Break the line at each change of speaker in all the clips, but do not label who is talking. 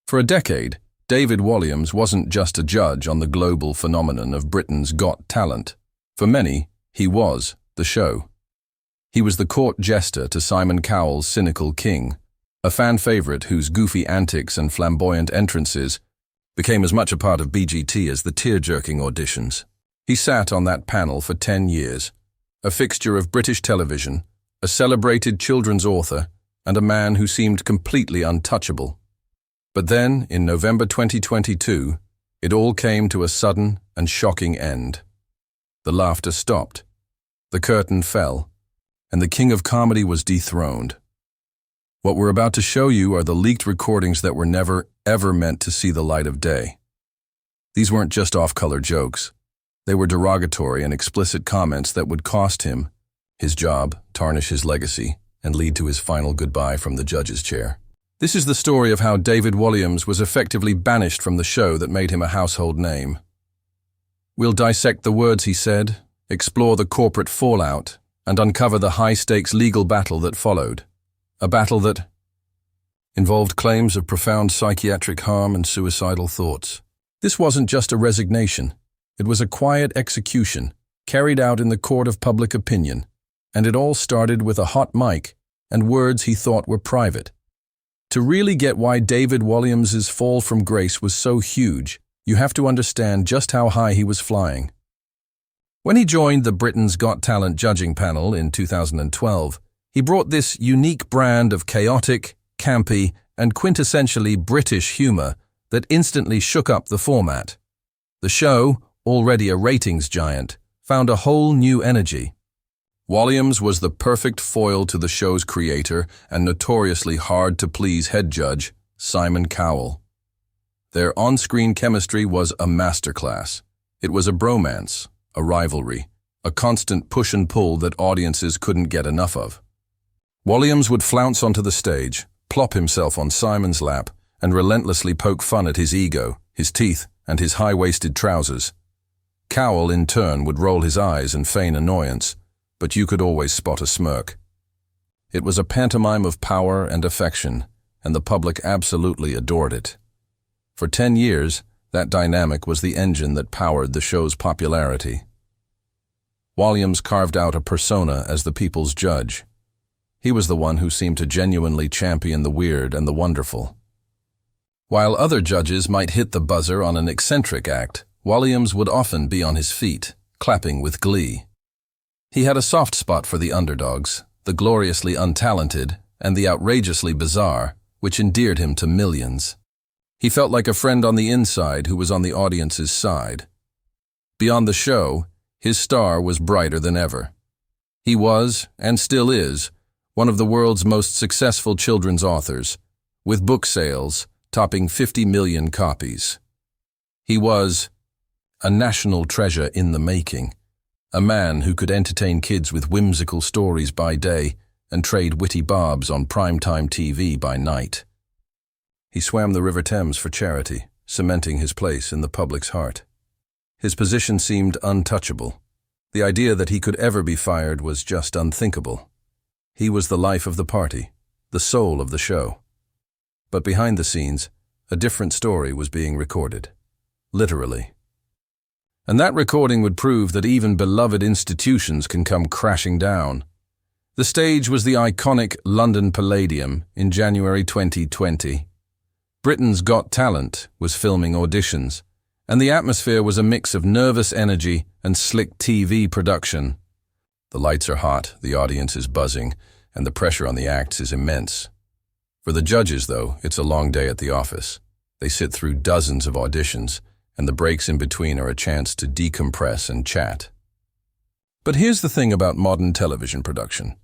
For a decade, David Walliams wasn't just a judge on the global phenomenon of Britain's Got Talent. For many, he was the show. He was the court jester to Simon Cowell's cynical king, a fan favorite whose goofy antics and flamboyant entrances became as much a part of BGT as the tear-jerking auditions. He sat on that panel for 10 years, a fixture of British television, a celebrated children's author, and a man who seemed completely untouchable. But then, in November 2022, it all came to a sudden and shocking end. The laughter stopped, the curtain fell, and the king of comedy was dethroned. What we're about to show you are the leaked recordings that were never, ever meant to see the light of day. These weren't just off-color jokes. They were derogatory and explicit comments that would cost him his job, tarnish his legacy, and lead to his final goodbye from the judge's chair. This is the story of how David Walliams was effectively banished from the show that made him a household name. We'll dissect the words he said, explore the corporate fallout, and uncover the high-stakes legal battle that followed. A battle that involved claims of profound psychiatric harm and suicidal thoughts. This wasn't just a resignation. It was a quiet execution, carried out in the court of public opinion, and it all started with a hot mic and words he thought were private. To really get why David Walliams's fall from grace was so huge, you have to understand just how high he was flying. When he joined the Britain's Got Talent judging panel in 2012, he brought this unique brand of chaotic, campy, and quintessentially British humor that instantly shook up the format. The show, already a ratings giant, found a whole new energy. Walliams was the perfect foil to the show's creator and notoriously hard-to-please head judge, Simon Cowell. Their on-screen chemistry was a masterclass. It was a bromance, a rivalry, a constant push and pull that audiences couldn't get enough of. Walliams would flounce onto the stage, plop himself on Simon's lap, and relentlessly poke fun at his ego, his teeth, and his high-waisted trousers. Cowell, in turn, would roll his eyes and feign annoyance, but you could always spot a smirk. It was a pantomime of power and affection, and the public absolutely adored it. For 10 years, that dynamic was the engine that powered the show's popularity. Walliams carved out a persona as the people's judge. He was the one who seemed to genuinely champion the weird and the wonderful. While other judges might hit the buzzer on an eccentric act, Walliams would often be on his feet, clapping with glee. He had a soft spot for the underdogs, the gloriously untalented, and the outrageously bizarre, which endeared him to millions. He felt like a friend on the inside who was on the audience's side. Beyond the show, his star was brighter than ever. He was, and still is, one of the world's most successful children's authors, with book sales topping 50 million copies. He was a national treasure in the making. A man who could entertain kids with whimsical stories by day and trade witty barbs on primetime TV by night. He swam the River Thames for charity, cementing his place in the public's heart. His position seemed untouchable. The idea that he could ever be fired was just unthinkable. He was the life of the party, the soul of the show. But behind the scenes, a different story was being recorded. Literally. And that recording would prove that even beloved institutions can come crashing down. The stage was the iconic London Palladium in January 2020. Britain's Got Talent was filming auditions, and the atmosphere was a mix of nervous energy and slick TV production. The lights are hot, the audience is buzzing, and the pressure on the acts is immense. For the judges, though, it's a long day at the office. They sit through dozens of auditions, and the breaks in between are a chance to decompress and chat. But here's the thing about modern television production.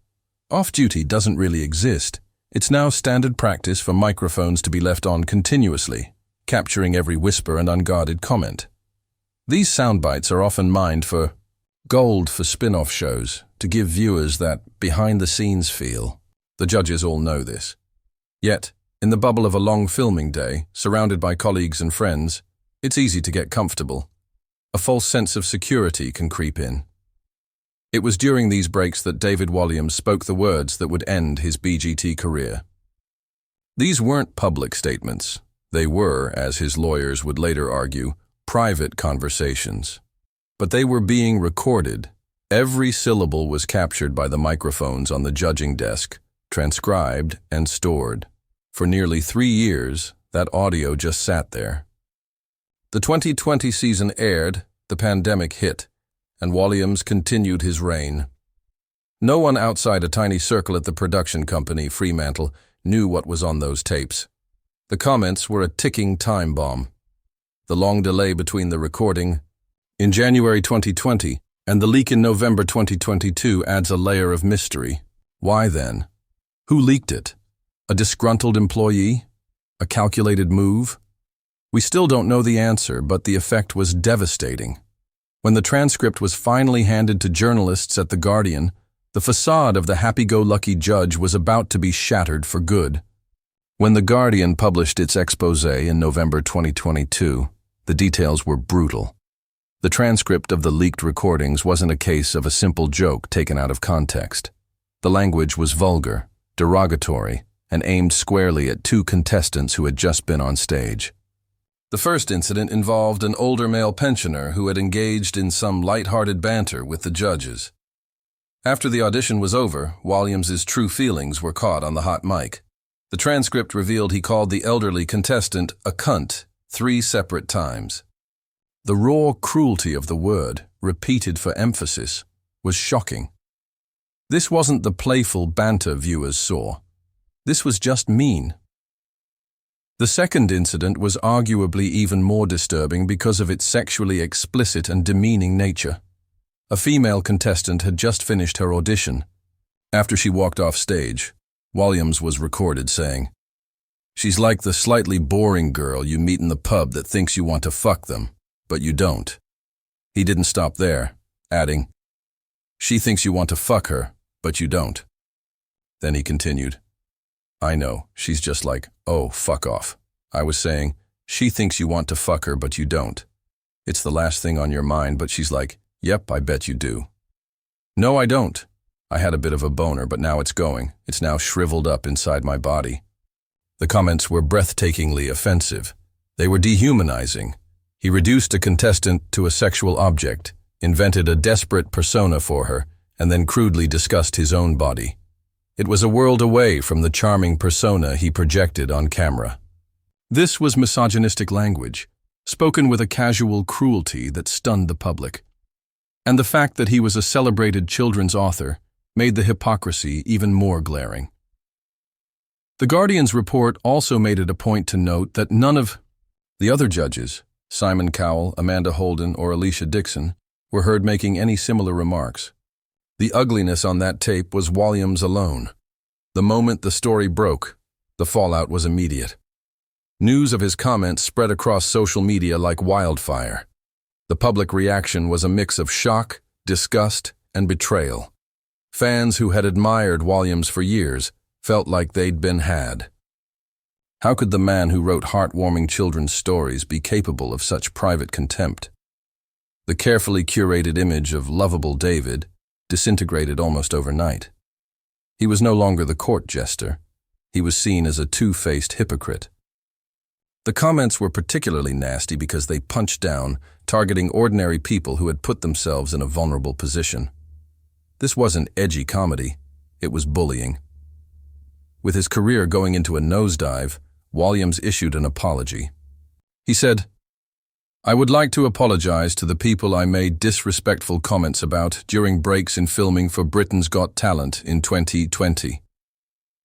Off-duty doesn't really exist. It's now standard practice for microphones to be left on continuously, capturing every whisper and unguarded comment. These soundbites are often mined for gold for spin-off shows, to give viewers that behind-the-scenes feel. The judges all know this. Yet, in the bubble of a long filming day, surrounded by colleagues and friends, it's easy to get comfortable. A false sense of security can creep in. It was during these breaks that David Walliams spoke the words that would end his BGT career. These weren't public statements. They were, as his lawyers would later argue, private conversations. But they were being recorded. Every syllable was captured by the microphones on the judging desk, transcribed and stored. For nearly 3 years, that audio just sat there. The 2020 season aired, the pandemic hit, and Walliams continued his reign. No one outside a tiny circle at the production company, Fremantle, knew what was on those tapes. The comments were a ticking time bomb. The long delay between the recording in January 2020 and the leak in November 2022 adds a layer of mystery. Why then? Who leaked it? A disgruntled employee? A calculated move? We still don't know the answer, but the effect was devastating. When the transcript was finally handed to journalists at The Guardian, the facade of the happy-go-lucky judge was about to be shattered for good. When The Guardian published its exposé in November 2022, the details were brutal. The transcript of the leaked recordings wasn't a case of a simple joke taken out of context. The language was vulgar, derogatory, and aimed squarely at 2 contestants who had just been on stage. The first incident involved an older male pensioner who had engaged in some light-hearted banter with the judges. After the audition was over, Walliams's true feelings were caught on the hot mic. The transcript revealed he called the elderly contestant a cunt 3 separate times. The raw cruelty of the word, repeated for emphasis, was shocking. This wasn't the playful banter viewers saw. This was just mean. The second incident was arguably even more disturbing because of its sexually explicit and demeaning nature. A female contestant had just finished her audition. After she walked off stage, Walliams was recorded saying, "She's like the slightly boring girl you meet in the pub that thinks you want to fuck them, but you don't." He didn't stop there, adding, "She thinks you want to fuck her, but you don't." Then he continued, "I know, she's just like, oh, fuck off. I was saying, she thinks you want to fuck her, but you don't. It's the last thing on your mind, but she's like, yep, I bet you do. No, I don't. I had a bit of a boner, but now it's going. It's now shriveled up inside my body." The comments were breathtakingly offensive. They were dehumanizing. He reduced a contestant to a sexual object, invented a desperate persona for her, and then crudely discussed his own body. It was a world away from the charming persona he projected on camera. This was misogynistic language, spoken with a casual cruelty that stunned the public. And the fact that he was a celebrated children's author made the hypocrisy even more glaring. The Guardian's report also made it a point to note that none of the other judges, Simon Cowell, Amanda Holden, or Alicia Dixon, were heard making any similar remarks. The ugliness on that tape was Walliams alone. The moment the story broke, the fallout was immediate. News of his comments spread across social media like wildfire. The public reaction was a mix of shock, disgust, and betrayal. Fans who had admired Walliams for years felt like they'd been had. How could the man who wrote heartwarming children's stories be capable of such private contempt? The carefully curated image of lovable David disintegrated almost overnight. He was no longer the court jester. He was seen as a two-faced hypocrite. The comments were particularly nasty because they punched down, targeting ordinary people who had put themselves in a vulnerable position. This wasn't edgy comedy, it was bullying. With his career going into a nosedive, Walliams issued an apology. He said, "I would like to apologize to the people I made disrespectful comments about during breaks in filming for Britain's Got Talent in 2020.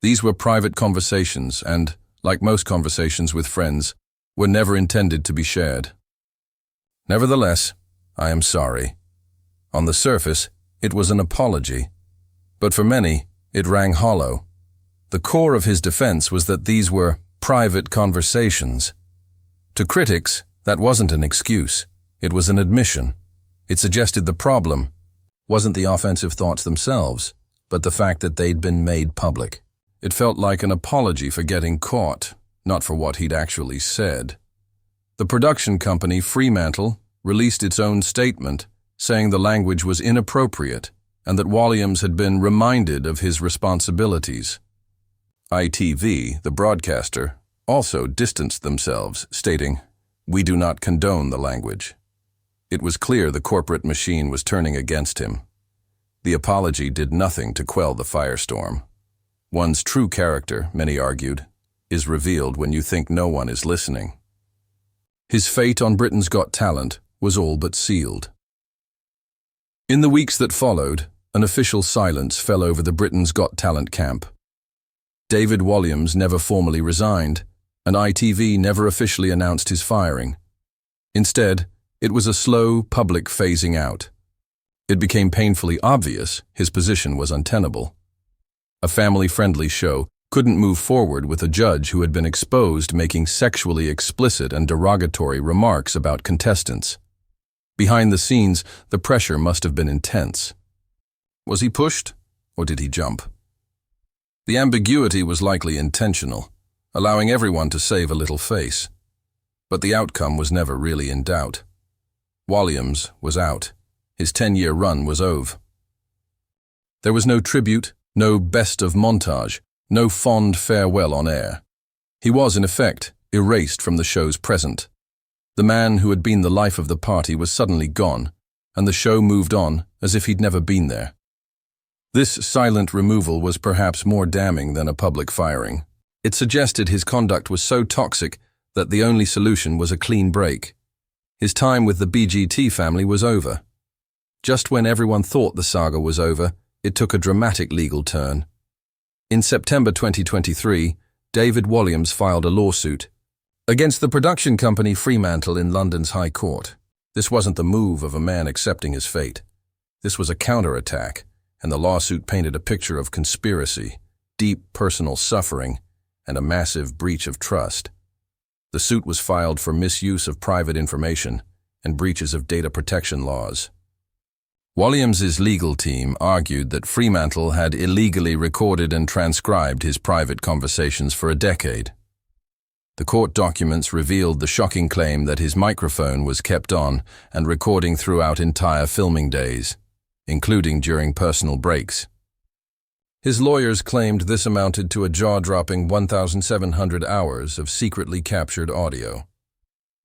These were private conversations and, like most conversations with friends, were never intended to be shared. Nevertheless, I am sorry. On the surface, it was an apology, but for many, it rang hollow. The core of his defense was that these were private conversations. To critics, that wasn't an excuse. It was an admission. It suggested the problem wasn't the offensive thoughts themselves, but the fact that they'd been made public. It felt like an apology for getting caught, not for what he'd actually said. The production company, Fremantle, released its own statement, saying the language was inappropriate and that Walliams had been reminded of his responsibilities. ITV, the broadcaster, also distanced themselves, stating, "We do not condone the language." It was clear the corporate machine was turning against him. The apology did nothing to quell the firestorm. One's true character, many argued, is revealed when you think no one is listening. His fate on Britain's Got Talent was all but sealed. In the weeks that followed, an official silence fell over the Britain's Got Talent camp. David Walliams never formally resigned, and ITV never officially announced his firing. Instead, it was a slow, public phasing out. It became painfully obvious his position was untenable. A family-friendly show couldn't move forward with a judge who had been exposed making sexually explicit and derogatory remarks about contestants. Behind the scenes, the pressure must have been intense. Was he pushed, or did he jump? The ambiguity was likely intentional, allowing everyone to save a little face. But the outcome was never really in doubt. Walliams was out. His 10-year run was over. There was no tribute, no best of montage, no fond farewell on air. He was, in effect, erased from the show's present. The man who had been the life of the party was suddenly gone, and the show moved on as if he'd never been there. This silent removal was perhaps more damning than a public firing. It suggested his conduct was so toxic that the only solution was a clean break. His time with the BGT family was over. Just when everyone thought the saga was over, it took a dramatic legal turn. In September 2023, David Walliams filed a lawsuit against the production company Fremantle in London's High Court. This wasn't the move of a man accepting his fate. This was a counterattack, and the lawsuit painted a picture of conspiracy, deep personal suffering, and a massive breach of trust. The suit was filed for misuse of private information and breaches of data protection laws. Walliams's legal team argued that Fremantle had illegally recorded and transcribed his private conversations for a decade. The court documents revealed the shocking claim that his microphone was kept on and recording throughout entire filming days, including during personal breaks. His lawyers claimed this amounted to a jaw-dropping 1,700 hours of secretly captured audio.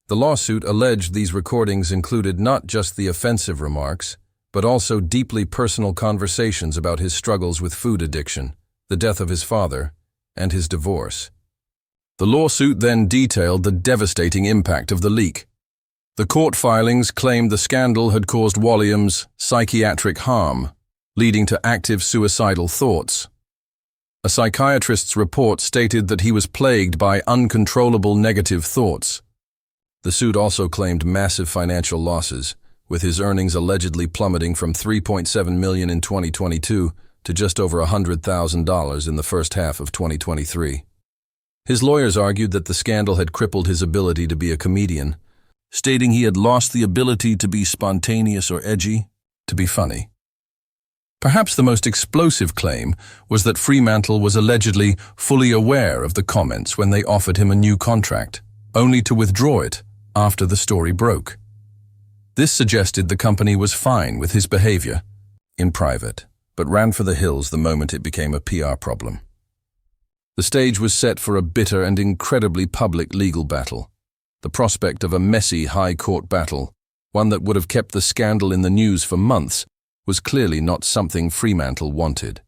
The lawsuit alleged these recordings included not just the offensive remarks, but also deeply personal conversations about his struggles with food addiction, the death of his father, and his divorce. The lawsuit then detailed the devastating impact of the leak. The court filings claimed the scandal had caused Walliams psychiatric harm, leading to active suicidal thoughts. A psychiatrist's report stated that he was plagued by uncontrollable negative thoughts. The suit also claimed massive financial losses, with his earnings allegedly plummeting from $3.7 million in 2022 to just over $100,000 in the first half of 2023. His lawyers argued that the scandal had crippled his ability to be a comedian, stating he had lost the ability to be spontaneous or edgy, to be funny. Perhaps the most explosive claim was that Fremantle was allegedly fully aware of the comments when they offered him a new contract, only to withdraw it after the story broke. This suggested the company was fine with his behavior in private, but ran for the hills the moment it became a PR problem. The stage was set for a bitter and incredibly public legal battle. The prospect of a messy high court battle, one that would have kept the scandal in the news for months, was clearly not something Fremantle wanted.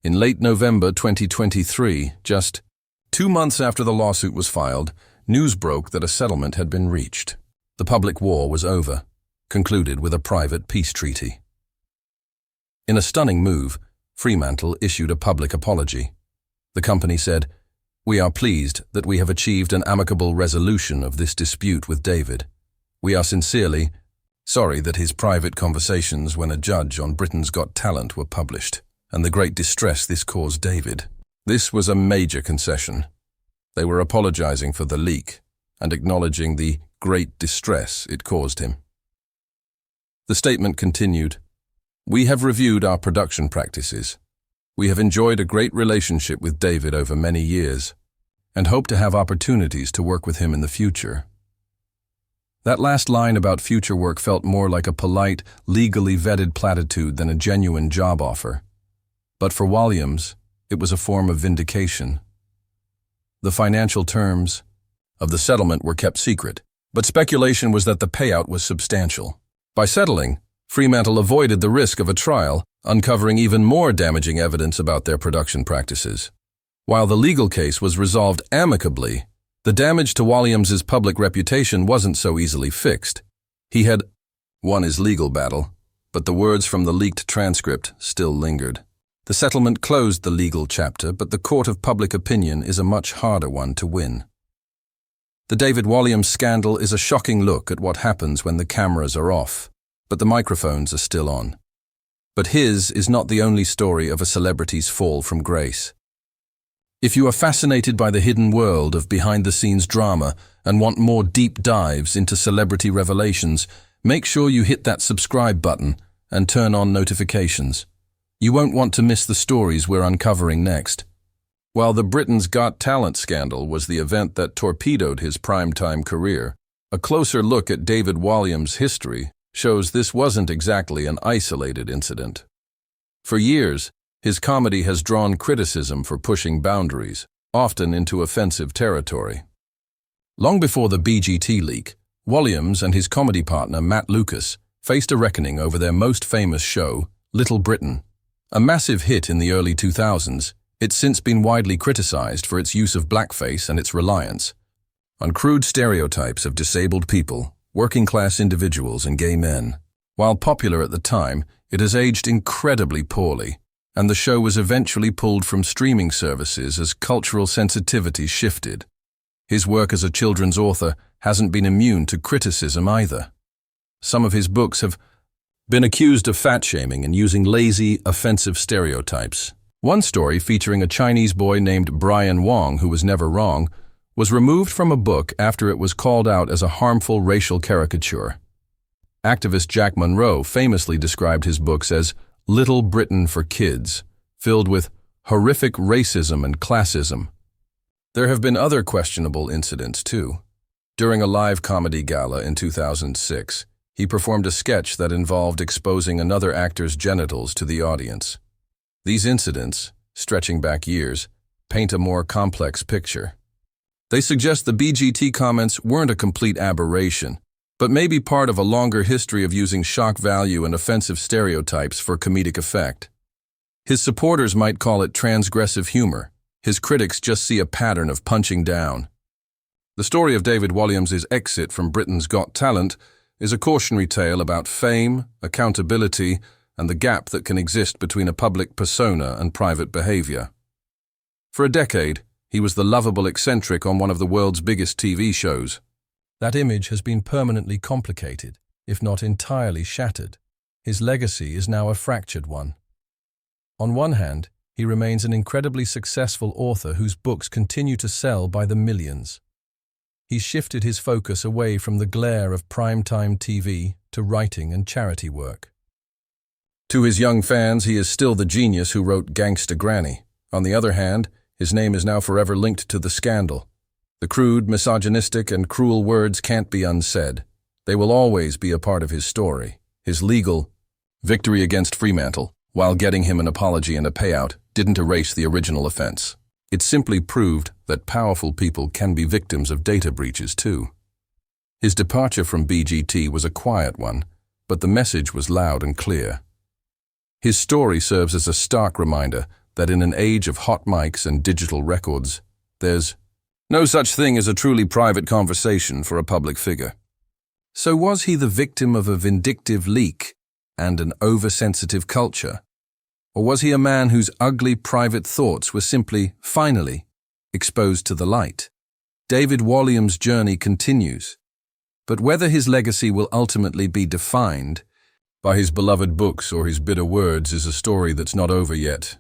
In late November 2023, just 2 months after the lawsuit was filed, news broke that a settlement had been reached. The public war was over, concluded with a private peace treaty. In a stunning move, Fremantle issued a public apology. The company said, "We are pleased that we have achieved an amicable resolution of this dispute with David. We are sincerely sorry that his private conversations when a judge on Britain's Got Talent were published, and the great distress this caused David." This was a major concession. They were apologizing for the leak and acknowledging the great distress it caused him. The statement continued, "We have reviewed our production practices. We have enjoyed a great relationship with David over many years and hope to have opportunities to work with him in the future." That last line about future work felt more like a polite, legally vetted platitude than a genuine job offer. But for Walliams, it was a form of vindication. The financial terms of the settlement were kept secret, but speculation was that the payout was substantial. By settling, Fremantle avoided the risk of a trial, uncovering even more damaging evidence about their production practices. While the legal case was resolved amicably, the damage to Walliams's public reputation wasn't so easily fixed. He had won his legal battle, but the words from the leaked transcript still lingered. The settlement closed the legal chapter, but the court of public opinion is a much harder one to win. The David Walliams scandal is a shocking look at what happens when the cameras are off, but the microphones are still on. But his is not the only story of a celebrity's fall from grace. If you are fascinated by the hidden world of behind-the-scenes drama and want more deep dives into celebrity revelations, make sure you hit that subscribe button and turn on notifications. You won't want to miss the stories we're uncovering next. While the Britain's Got Talent scandal was the event that torpedoed his primetime career, a closer look at David Walliams' history shows this wasn't exactly an isolated incident. For years, his comedy has drawn criticism for pushing boundaries, often into offensive territory. Long before the BGT leak, Walliams and his comedy partner Matt Lucas faced a reckoning over their most famous show, Little Britain. A massive hit in the early 2000s, it's since been widely criticized for its use of blackface and its reliance on crude stereotypes of disabled people, working-class individuals, and gay men. While popular at the time, it has aged incredibly poorly, and the show was eventually pulled from streaming services as cultural sensitivity shifted. His work as a children's author hasn't been immune to criticism either. Some of his books have been accused of fat-shaming and using lazy, offensive stereotypes. One story featuring a Chinese boy named Brian Wong, who was never wrong, was removed from a book after it was called out as a harmful racial caricature. Activist Jack Monroe famously described his books as Little Britain for kids, filled with horrific racism and classism. There have been other questionable incidents, too. During a live comedy gala in 2006, he performed a sketch that involved exposing another actor's genitals to the audience. These incidents, stretching back years, paint a more complex picture. They suggest the BGT comments weren't a complete aberration, but may be part of a longer history of using shock value and offensive stereotypes for comedic effect. His supporters might call it transgressive humor. His critics just see a pattern of punching down. The story of David Walliams' exit from Britain's Got Talent is a cautionary tale about fame, accountability, and the gap that can exist between a public persona and private behavior. For a decade, he was the lovable eccentric on one of the world's biggest TV shows. That image has been permanently complicated, if not entirely shattered. His legacy is now a fractured one. On one hand, he remains an incredibly successful author whose books continue to sell by the millions. He's shifted his focus away from the glare of primetime TV to writing and charity work. To his young fans, he is still the genius who wrote Gangsta Granny. On the other hand, his name is now forever linked to the scandal. The crude, misogynistic, and cruel words can't be unsaid. They will always be a part of his story. His legal victory against Fremantle, while getting him an apology and a payout, didn't erase the original offense. It simply proved that powerful people can be victims of data breaches too. His departure from BGT was a quiet one, but the message was loud and clear. His story serves as a stark reminder that in an age of hot mics and digital records, there's no such thing as a truly private conversation for a public figure. So was he the victim of a vindictive leak and an oversensitive culture? Or was he a man whose ugly private thoughts were simply, finally, exposed to the light? David Walliams' journey continues, but whether his legacy will ultimately be defined by his beloved books or his bitter words is a story that's not over yet.